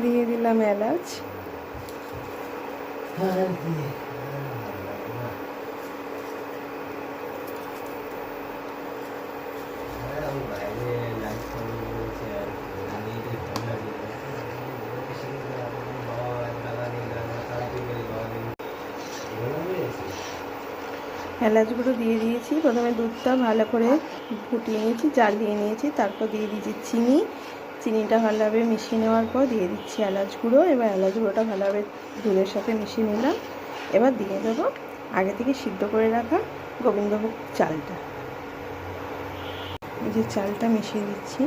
দিয়ে দিলাম এলাচ, এলাচ গুঁড়ো দিয়ে দিয়েছি। প্রথমে দুধটা ভালো করে ফুটিয়ে নিয়েছি, জ্বালিয়ে নিয়েছি, তারপর দিয়ে দিয়েছি চিনি। চিনিটা ভালোভাবে মিশিয়ে নেওয়ার পর দিয়ে দিচ্ছি এলাচ গুঁড়ো। এবার এলাচ গুঁড়োটা ভালোভাবে দুধের সাথে মিশিয়ে নিলাম। এবার দিয়ে দেবো আগে থেকে সিদ্ধ করে রাখা গোবিন্দভোগ চালটা। এই যে চালটা মিশিয়ে দিচ্ছি।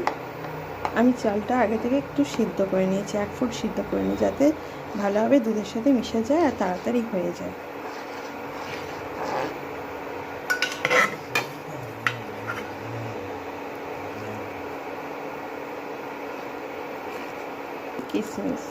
আমি চালটা আগে থেকে একটু সিদ্ধ করে নিয়েছি, 1 ফুট সিদ্ধ করে নিই, যাতে ভালোভাবে দুধের সাথে মিশে যায় আর তাড়াতাড়ি হয়ে যায়। কিশমিশ